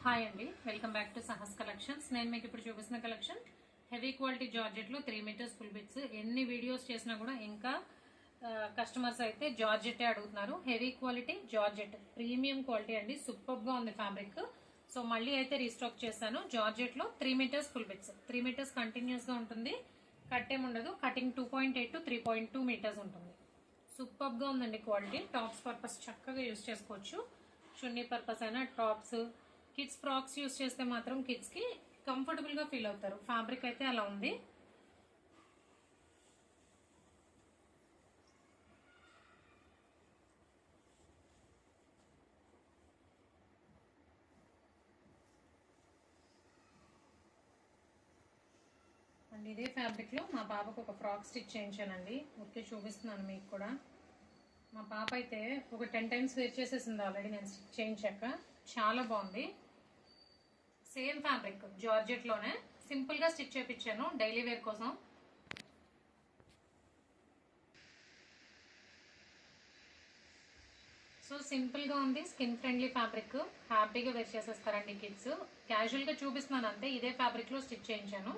Hi అండి, welcome back to Sahas collections. నేను మీకు ఇప్పుడు చూపిస్తున్న కలెక్షన్ హెవీ క్వాలిటీ జార్జెట్ లో 3 మీటర్స్ ఫుల్ బిట్స్. ఎన్ని వీడియోస్ చేసినా కూడా ఇంకా కస్టమర్స్ అయితే జార్జెట్ అడుగుతున్నారు. Heavy quality georgette, premium quality అండి, సూపర్ గా ఉంది ఫ్యాబ్రిక్. సో మళ్ళీ అయితే రీస్టాక్ చేశాను. జార్జెట్ లో 3 metres full bits. 3 metres continuous గా ఉంటుంది, కట్టేం ఉండదు. కటింగ్ 2.8 to 3.2 మీటర్స్ ఉంటుంది. సూపర్ గా ఉందండి క్వాలిటీ. టాప్స్ పర్పస్ చక్కగా యూజ్ చేసుకోవచ్చు. చున్నీ పర్పస్ అయినా, టాప్స్, కిడ్స్ ఫ్రాక్స్ యూజ్ చేస్తే మాత్రం కిడ్స్ కి కంఫర్టబుల్ గా ఫీల్ అవుతారు. ఫ్యాబ్రిక్ అయితే అలా ఉంది. అండ్ ఇదే ఫ్యాబ్రిక్ లో మా పాపకు ఒక ఫ్రాక్ స్టిచ్ చేయించానండి. ఓకే, చూపిస్తున్నాను మీకు కూడా. మా పాప అయితే ఒక 10 times వేర్ చేసేసింది ఆల్రెడీ నేను స్టిచ్ చేయించాక. చాలా బాగుంది. సేమ్ ఫ్యాబ్రిక్ జార్జెట్ లోనే సింపుల్ గా స్టిచ్ చేయించాను డైలీ వేర్ కోసం. సో సింపుల్ గా ఉంది, స్కిన్ ఫ్రెండ్లీ ఫ్యాబ్రిక్, హ్యాపీగా వేర్ చేసేస్తారండి కిడ్స్. క్యాజువల్ గా చూపిస్తున్నాను అంతే. ఇదే ఫ్యాబ్రిక్ లో స్టిచ్ చేయించాను.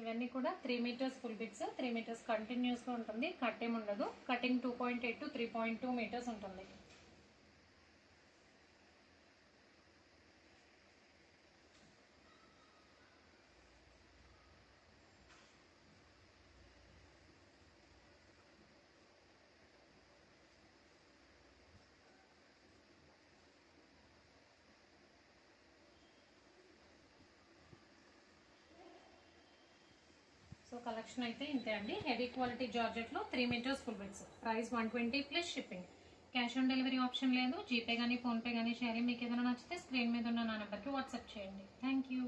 ఇవన్నీ కూడా 3 metres full bits. 3 metres continuous గా ఉంటుంది, కట్టేం ఉండదు. కటింగ్ 2.8 to 3.2 మీటర్స్ ఉంటుంది. సో కలెక్షన్ అయితే ఇంతే అండి. హెవీ క్వాలిటీ జార్జెట్ లో 3 metres full bits. Price 120 plus shipping. Cash on delivery option లేదు. జీపే గానీ, ఫోన్ పే గానీ చేయాలి. మీకు ఏదైనా నచ్చితే స్క్రీన్ మీద ఉన్న నా నెంబర్కి వాట్సాప్ చేయండి. Thank you.